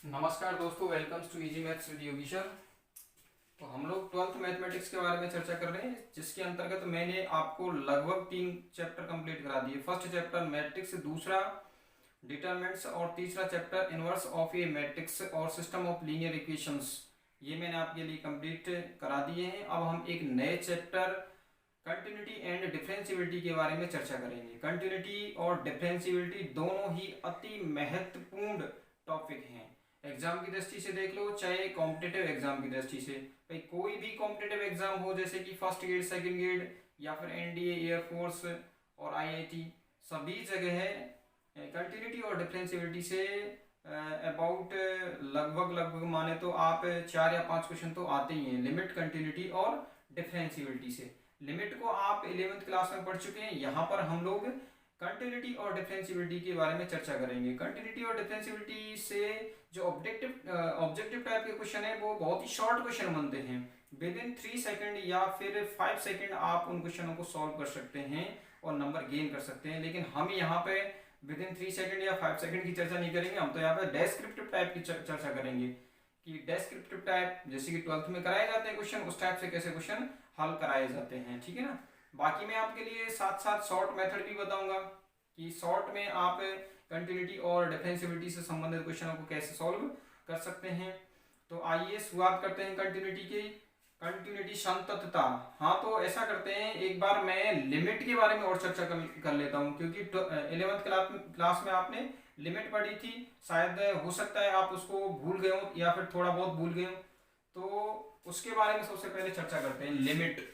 नमस्कार दोस्तों, welcomes to easy maths with Yogishar. तो हम लोग ट्वेल्थ मैथमेटिक्स के बारे में चर्चा कर रहे हैं, जिसके अंतर्गत मैंने आपको लगभग 3 चैप्टर कंप्लीट करा दिए। फर्स्ट चैप्टर मैट्रिक्स, दूसरा डिटरमिनेंट्स और तीसरा chapter inverse of A matrix और सिस्टम ऑफ लीनियर इक्वेशंस। ये मैंने आपके लिए कंप्लीट करा दिए हैं। अब हम एक नए चैप्टर कंटिन्यूटी एंड डिफरेंशियबिलिटी के बारे में चर्चा करेंगे। कंटिन्यूटी और डिफरेंशियबिलिटी दोनों ही अति महत्वपूर्ण टॉपिक हैं। एग्जाम की दृष्टि से देख लो, चाहे कॉम्पिटेटिव एग्जाम की दृष्टि से, भाई कोई भी कॉम्पिटेटिव एग्जाम हो, जैसे कि फर्स्ट ग्रेड, सेकंड ग्रेड या फिर एनडीए, एयरफोर्स और आईआईटी, सभी जगह है कंटिन्यूटी और डिफरेंशियबिलिटी से अबाउट लगभग माने तो आप 4 या 5 क्वेश्चन तो आते ही हैं। लिमिट, कंटिन्यूटी और डिफरेंशियबिलिटी से। लिमिट को आप 11th क्लास में पढ़ चुके हैं। यहाँ पर हम लोग कंटिन्यूटी और डिफरेंशियबिलिटी के बारे में चर्चा करेंगे। कंटिन्यूटी और डिफरेंशियबिलिटी से जो ऑब्जेक्टिव टाइप के क्वेश्चन है, वो बहुत ही शॉर्ट क्वेश्चन बनते हैं। विद इन 3 सेकेंड या फिर 5 सेकेंड आप उन क्वेश्चनों को सॉल्व कर सकते हैं और नंबर गेन कर सकते हैं। लेकिन हम यहाँ पे विद इन 3 सेकेंड या 5 सेकेंड की चर्चा नहीं करेंगे। हम तो यहाँ पे डेस्क्रिप्टिव टाइप की चर्चा करेंगे कि डेस्क्रिप्टिव टाइप जैसे कि 12th में कराए जाते हैं क्वेश्चन, उस टाइप से कैसे क्वेश्चन हल कराए जाते हैं। ठीक है ना। बाकी मैं आपके लिए साथ साथ शॉर्ट मेथड भी बताऊंगा कि शॉर्ट में आप कंटिन्यूटी और डिफरेंशियबिलिटी से संबंधित क्वेश्चनों को कैसे सॉल्व कर सकते हैं। तो आइए शुरुआत करते हैं कंटिन्यूटी की। कंटिन्यूटी संततता। हाँ, तो ऐसा करते हैं, एक बार मैं लिमिट के बारे में और चर्चा कर लेता हूँ, क्योंकि 11th क्लास में आपने लिमिट पढ़ी थी। शायद हो सकता है आप उसको भूल गए हो या फिर थोड़ा बहुत भूल गए हो। तो उसके बारे में सबसे पहले चर्चा करते हैं, लिमिट।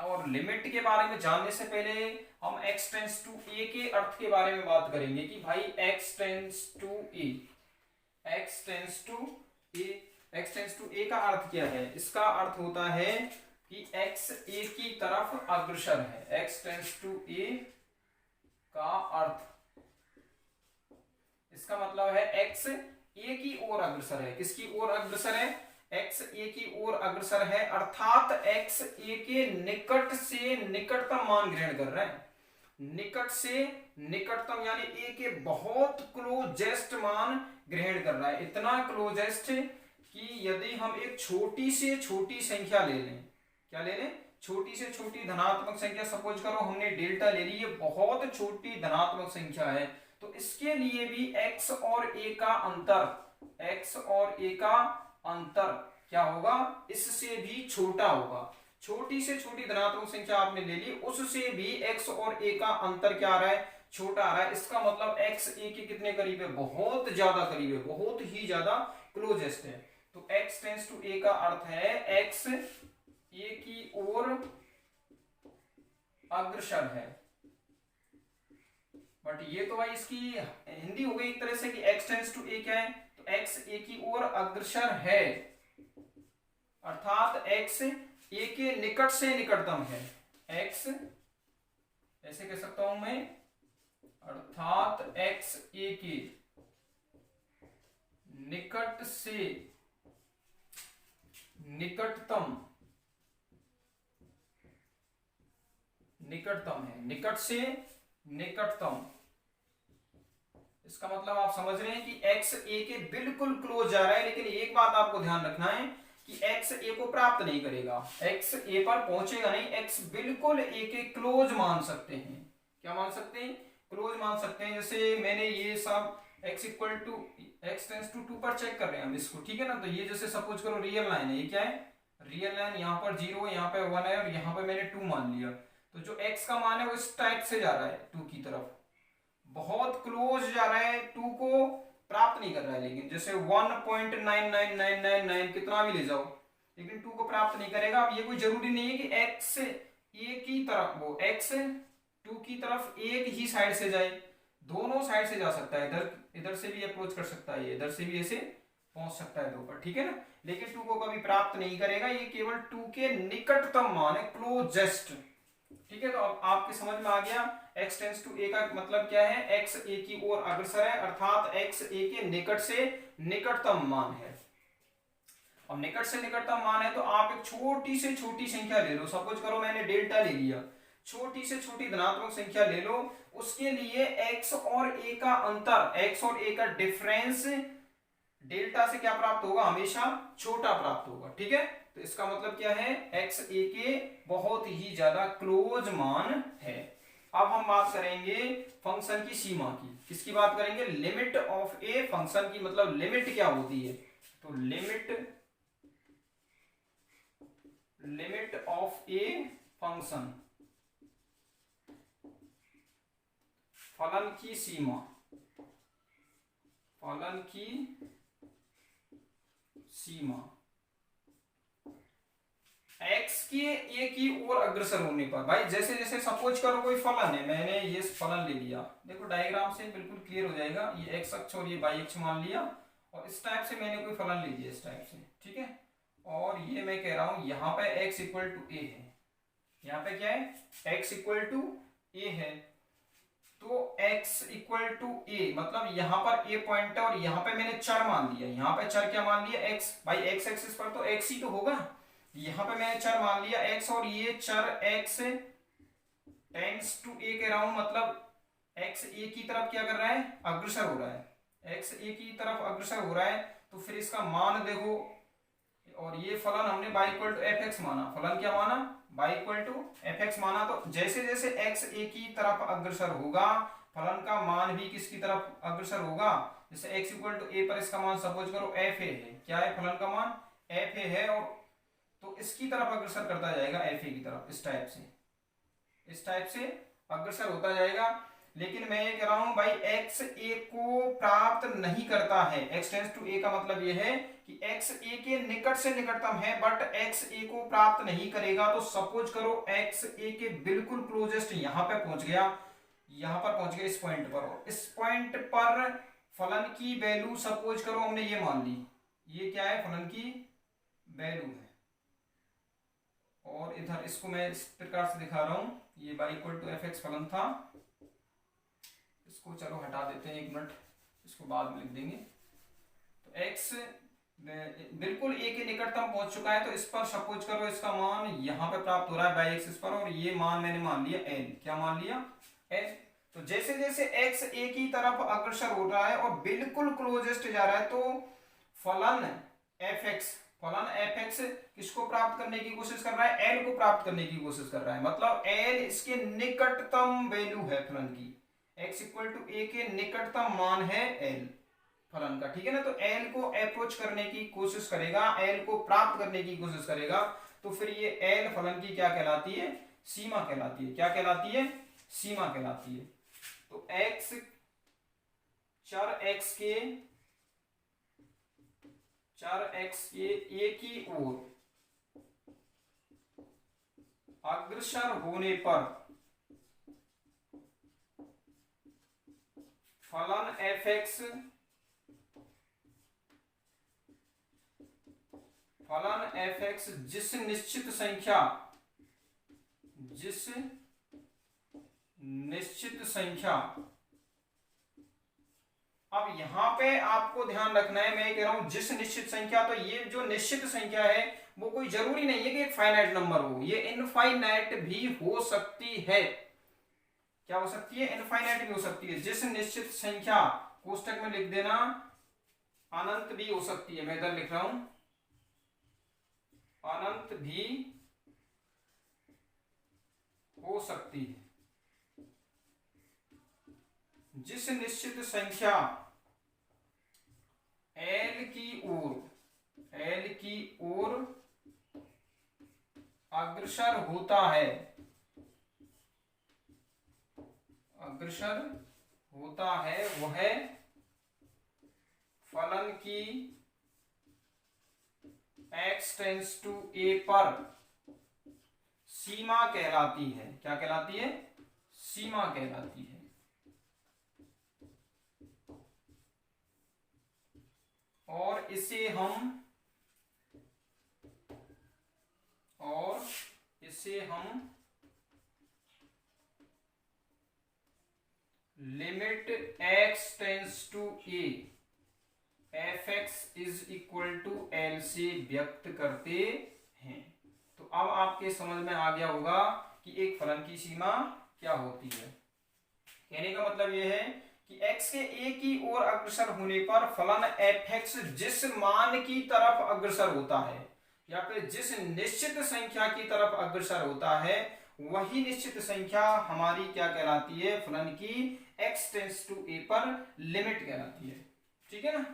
और लिमिट के बारे में जानने से पहले हम x टेंस टू a के अर्थ के बारे में बात करेंगे कि भाई x tends to a, x tends to a, x tends to a का अर्थ क्या है। इसका अर्थ होता है कि x a की तरफ अग्रसर है। x टेंस टू a का अर्थ, इसका मतलब है x a की ओर अग्रसर है। किसकी ओर अग्रसर है? x a की ओर अग्रसर है, अर्थात x a के निकट से निकटतम मान ग्रहण कर रहा है। निकट से निकटतम यानी a के बहुत क्लोजेस्ट मान ग्रहण कर रहा है। इतना क्लोजेस्ट कि यदि हम एक छोटी से छोटी संख्या ले लें, क्या ले लें? छोटी से छोटी धनात्मक संख्या, सपोज करो हमने डेल्टा ले ली, ये बहुत छोटी धनात्मक संख्या है, तो इसके लिए भी x और a का अंतर, x और a का अंतर क्या होगा? इससे भी छोटा होगा। छोटी से छोटी धनात्मक संख्या आपने ले ली, उससे भी x और a का अंतर क्या आ रहा है? छोटा आ रहा है। इसका मतलब x a के कितने करीब है? बहुत ज्यादा करीब है, बहुत ही ज्यादा क्लोजेस्ट है। तो x टेंस टू a का अर्थ है x a की ओर अग्रसर है। बट ये तो भाई इसकी हिंदी हो गई एक तरह से कि x टेंस टू a क्या है? तो x a की ओर अग्रसर है, अर्थात x a के निकट से निकटतम है। x ऐसे कह सकता हूं मैं, अर्थात x a के निकट से निकटतम, निकटतम है, निकट से निकटतम। इसका मतलब आप समझ रहे हैं कि x a के बिल्कुल क्लोज जा रहा है। लेकिन एक बात आपको ध्यान रखना है कि x a को प्राप्त नहीं करेगा, x a पर पहुंचेगा नहीं। x बिल्कुल a के क्लोज मान सकते हैं। क्या मान सकते हैं? क्लोज मान सकते हैं। जैसे मैंने ये सब x equal to x tends to 2 पर चेक कर रहे हैं हम इसको, ठीक है ना। तो ये जैसे सपोज करो रियल लाइन है, ये क्या है? Real line. यहाँ पर 0, यहाँ पे 1 है और यहाँ पे मैंने 2 मान लिया। तो जो x का मान है वो इस टाइप से जा रहा है 2 की तरफ, बहुत क्लोज जा रहा है, 2 को प्राप्त नहीं कर रहा है। लेकिन जैसे 1.99999 कितना भी ले जाओ, लेकिन 2 को प्राप्त नहीं करेगा। अब ये कोई जरूरी नहीं है कि x a की तरफ, वो x 2 की तरफ एक ही साइड से जाए, दोनों साइड से जा सकता है। इधर इधर से भी अप्रोच कर सकता है, इधर से भी ऐसे पहुंच सकता है 2 पर, ठीक है ना। लेकिन 2 को कभी प्राप्त नहीं करेगा। ये केवल 2 के निकटतम मान है, क्लोजेस्ट। ठीक है, तो अब आपके समझ में आ गया x टेंस टू a का मतलब क्या है? x a की ओर अग्रसर है, अर्थात x a के निकट से निकटतम मान है। अब निकट से निकटतम मान है तो आप एक छोटी से छोटी संख्या ले लो। सपोज करो मैंने डेल्टा ले लिया, छोटी से छोटी धनात्मक संख्या ले लो। उसके लिए x और a का अंतर, x और a का डिफरेंस डेल्टा से क्या प्राप्त होगा, हमेशा छोटा प्राप्त होगा। ठीक है, तो इसका मतलब क्या है, एक्स ए के बहुत ही ज्यादा क्लोज मान है। अब हम बात करेंगे फंक्शन की सीमा की। किसकी बात करेंगे, लिमिट ऑफ ए फंक्शन की। मतलब लिमिट क्या होती है, तो लिमिट ऑफ ए फंक्शन, फलन की सीमा, फलन की सीमा एक्स के ए की ओर अग्रसर होने पर। भाई जैसे जैसे सपोज करो कोई फलन है, मैंने ये फलन ले लिया, देखो डायग्राम से बिल्कुल क्लियर हो जाएगा, ये एक्स अक्ष और ये वाई अक्ष मान लिया, और इस टाइप से मैंने कोई फलन ले लिया इस टाइप से। ठीक है, और ये मैं कह रहा हूं यहाँ पे x इक्वल टू ए है, यहाँ पे क्या है, x इक्वल टू ए है। तो x इक्वल टू ए मतलब यहाँ पर a पॉइंट है, और यहाँ पे मैंने चर मान लिया, यहाँ पे चर क्या मान लिया, x। भाई x एक्सिस पर तो x ही तो होगा, यहाँ पे मैंने चर मान लिया x, और ये चर x टेंड्स टू ए कह रहा हूं, मतलब x a की तरफ क्या कर रहा है, अग्रसर हो रहा है, x a की तरफ अग्रसर हो रहा है। तो फिर इसका मान देखो, और ये फलन हमने y equal to F X माना, फलन क्या माना, y equal to F X माना। तो जैसे जैसे x a की तरफ अग्रसर होगा, फलन का मान भी किसकी तरफ अग्रसर होगा, जैसे x इक्वल टू ए पर इसका मान सपोज करो एफ ए है, क्या है फलन का मान, एफ ए है, और तो इसकी तरफ अग्रसर करता जाएगा, एफ ए की तरफ, इस टाइप से अग्रसर होता जाएगा। लेकिन मैं ये कह रहा हूं भाई एक्स ए को प्राप्त नहीं करता है, एक्स टेंड्स टू ए का मतलब ये है कि एक्स ए के निकट से निकटतम है, बट एक्स ए को प्राप्त नहीं करेगा। तो सपोज करो एक्स ए के बिल्कुल क्लोजेस्ट यहां पे पहुंच गया, यहां पर पहुंच गया इस पॉइंट पर, और इस पॉइंट पर फलन की वैल्यू सपोज करो हमने ये मान ली, ये क्या है, फलन की वैल्यू है। और इधर इसको मैं इस प्रकार से दिखा रहा हूं, ये y equal to F X फलन था, इसको चलो हटा देते हैं, एक मिनट, इसको बाद में लिख देंगे। तो x बिल्कुल a के निकटतम पहुंच चुका है, तो इस पर सपोज करो इसका मान यहाँ पे प्राप्त हो रहा है बाई एक्सिस पर, और ये मान मैंने मान लिया n, क्या मान लिया, n। तो जैसे जैसे x a की तरफ अग्रसर हो रहा है और बिल्कुल क्लोजेस्ट जा रहा है, तो फलन एफ एक्स किसको प्राप्त करने की कोशिश कर रहा है, एल को प्राप्त करने की कोशिश कर रहा है। मतलब एल इसके निकटतम वैल्यू है फलन की, x इक्वल टू ए के निकटतम मान है एल फलन का। ठीक है ना, तो एल को अप्रोच करने की कोशिश करेगा, एल को प्राप्त करने की कोशिश करेगा, तो फिर ये एल फलन की क्या कहलाती है, सीमा कहलाती है। क्या कहलाती है, सीमा कहलाती है। तो x चर x के a की ओर अग्रसर होने पर फलन एफ एक्स जिस निश्चित संख्या, अब यहां पे आपको ध्यान रखना है, मैं कह रहा हूं जिस निश्चित संख्या, तो ये जो निश्चित संख्या है वो कोई जरूरी नहीं है कि एक फाइनाइट नंबर हो, ये इनफाइनाइट भी हो सकती है। क्या हो सकती है, इनफाइनाइट भी हो सकती है। जिस निश्चित संख्या, कोष्टक में लिख देना, अनंत भी हो सकती है, मैं इधर लिख रहा हूं अनंत भी हो सकती है। जिस निश्चित संख्या एल की ओर अग्रसर होता है वह फलन की x टेंड्स टू a पर सीमा कहलाती है। क्या कहलाती है, सीमा कहलाती है। और इसे हम limit x tends to a F X is equal to L से व्यक्त करते हैं। तो अब आपके समझ में आ गया होगा कि एक फलन की सीमा क्या होती है। कहने का मतलब यह है कि x के a की ओर अग्रसर होने पर फलन fx जिस मान की तरफ अग्रसर होता है या फिर जिस निश्चित संख्या की तरफ अग्रसर होता है वही निश्चित संख्या हमारी क्या कहलाती है, फलन की x टेंस टू a पर लिमिट कहलाती है। ठीक है ना।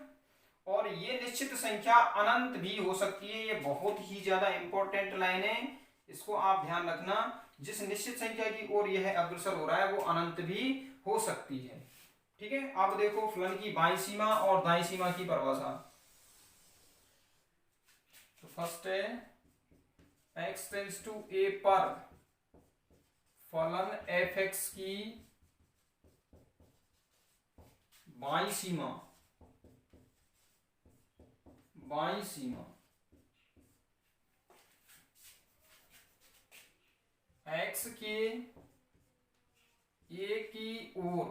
और ये निश्चित संख्या अनंत भी हो सकती है, ये बहुत ही ज्यादा इंपॉर्टेंट लाइन है, इसको आप ध्यान रखना। जिस निश्चित संख्या की ओर यह अग्रसर हो रहा है वो अनंत भी हो सकती है। ठीक है। अब देखो फलन की बाईं सीमा और दाईं सीमा की परिभाषा। तो फर्स्ट है x टेंस टू a पर फलन fx की बाईं सीमा, बाईं सीमा x के a की ओर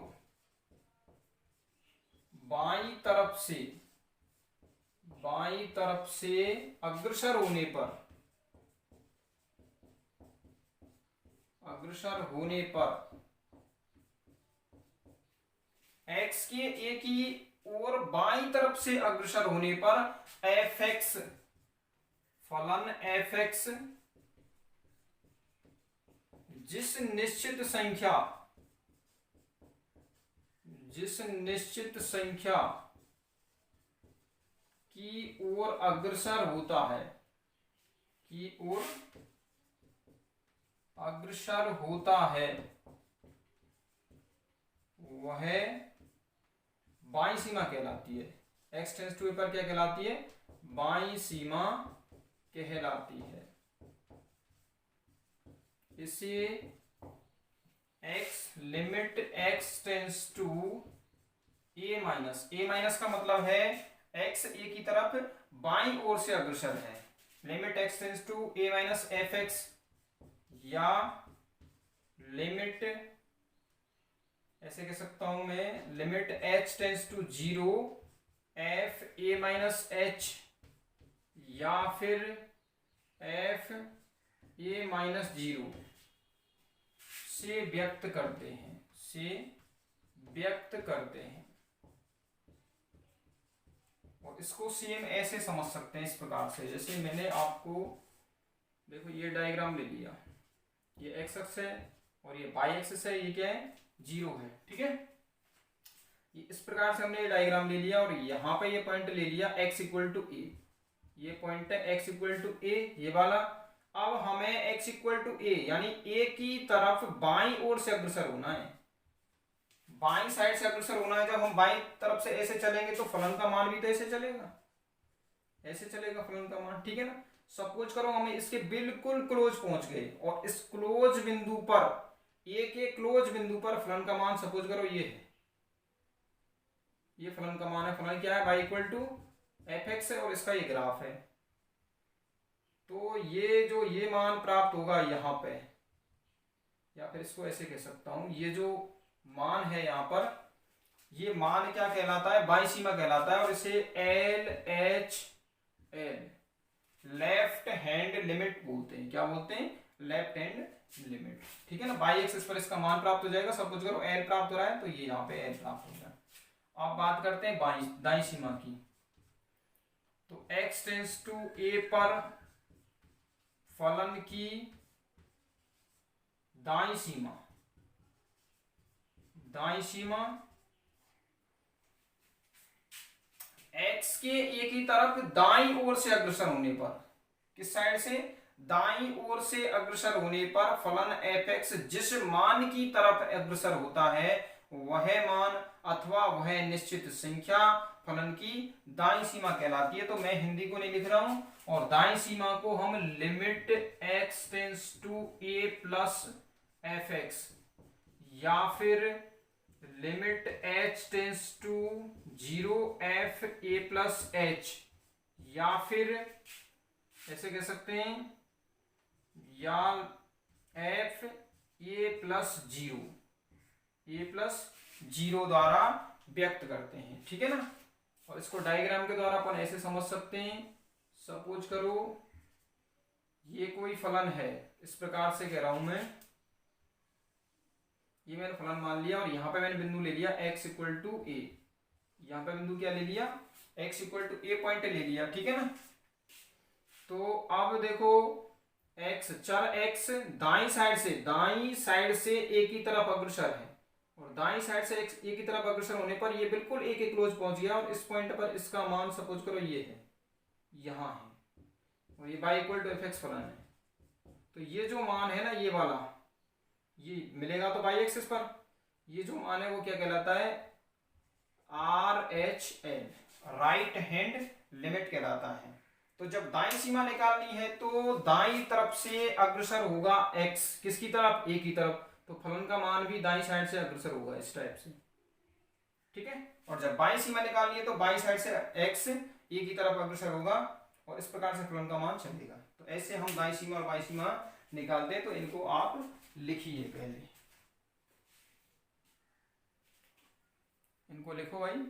बाईं तरफ से अग्रसर होने पर, x के a की ओर बाईं तरफ से अग्रसर होने पर fx, फलन fx जिस निश्चित संख्या की ओर अग्रसर होता है, वह बाईं सीमा कहलाती है। x टेंस टू a पर क्या कहलाती है, बाईं सीमा कहलाती है। इसे limit x tends to a minus का मतलब है x a की तरफ बाईं ओर से अग्रसर है। Limit x tends to a minus fx या लिमिट ऐसे कह सकता हूं मैं, limit h tends to 0 f a minus h या फिर f a माइनस 0 से व्यक्त करते हैं। और इसको सेम ऐसे समझ सकते हैं इस प्रकार से, जैसे मैंने आपको देखो ये डायग्राम ले लिया, ये एक्स एक्स है और ये वाई एक्सिस है, ये क्या है, 0 है। ठीक है। ये इस प्रकार से हमने ये डायग्राम ले लिया और यहाँ पे ये पॉइंट ले लिया x इक्वल टू ए, ये पॉइंट है x इक्वल टू ए ये वाला। अब हमें x इक्वल टू ए यानी a की तरफ बाईं ओर से अग्रसर होना है, बाईं साइड से अग्रसर होना है। जब हम बाईं तरफ से ऐसे चलेंगे तो फलन का मान भी तो ऐसे चलेगा, ऐसे चलेगा फलन का मान। ठीक है ना। सपोज करो हमें इसके बिल्कुल क्लोज पहुंच गए और इस क्लोज बिंदु पर, a के क्लोज बिंदु पर फलन का मान सपोज करो ये है, ये फलन का मान है। फलन क्या है, y इक्वल टू fx है और इसका ये ग्राफ है। तो ये जो ये मान प्राप्त होगा यहाँ पे, या फिर इसको ऐसे कह सकता हूं, ये जो मान है यहाँ पर, ये मान क्या कहलाता है, बाईं सीमा कहलाता है। और इसे LHL लेफ्ट हैंड लिमिट बोलते हैं। क्या बोलते हैं, लेफ्ट हैंड लिमिट। ठीक है ना। बाई एक्सिस पर इसका मान प्राप्त हो जाएगा। सपोज करो L प्राप्त हो रहा है तो ये यहाँ पे L प्राप्त हो जाए। अब बात करते हैं दाईं सीमा की। तो x टेंस टू a पर फलन की दाईं सीमा, x के a की तरफ दाईं ओर से अग्रसर होने पर, किस साइड से, दाईं ओर से अग्रसर होने पर फलन fx जिस मान की तरफ अग्रसर होता है वह मान अथवा वह निश्चित संख्या फलन की दाईं सीमा कहलाती है। तो मैं हिंदी को नहीं लिख रहा हूं, और दाईं सीमा को हम limit x tends to a plus fx या फिर limit h tends to 0 f a plus h या फिर ऐसे कह सकते हैं, या f a प्लस 0 द्वारा व्यक्त करते हैं। ठीक है ना। और इसको डायग्राम के द्वारा अपन ऐसे समझ सकते हैं। सपोज करो ये कोई फलन है, इस प्रकार से कह रहा हूं मैं, ये मैंने फलन मान लिया, और यहाँ पे मैंने बिंदु ले लिया x इक्वल टू ए। यहाँ पे बिंदु क्या ले लिया, x equal to A point ले लिया, ठीक है ना। तो अब देखो x, चर x दाई साइड से a की तरफ अग्रसर है, और दाई साइड से x a की तरफ अग्रसर होने पर ये बिल्कुल a के क्लोज पहुंच गया, और इस पॉइंट पर इसका मान सपोज करो ये है, यहाँ है, और ये y equal to F X फलन है। तो ये जो मान है ना, ये वाला ये मिलेगा तो y एक्सिस पर, ये जो मान है वो क्या कहलाता है, RHL, राइट हैंड लिमिट कहलाता है। तो जब दाईं सीमा निकालनी है तो दाईं तरफ से अग्रसर होगा x, किसकी तरफ, a की तरफ, तो फलन का मान भी दाईं साइड से अग्रसर होगा इस टाइप से, ठीक है। और जब बाईं सीमा निकालनी है तो बाईं साइड से x a की तरफ अग्रसर होगा, और इस प्रकार से फलन का मान चलेगा। तो ऐसे हम दाईं सीमा और बाईं सीमा निकालते हैं। तो इनको आप लिखिए, पहले इनको लिखो भाई।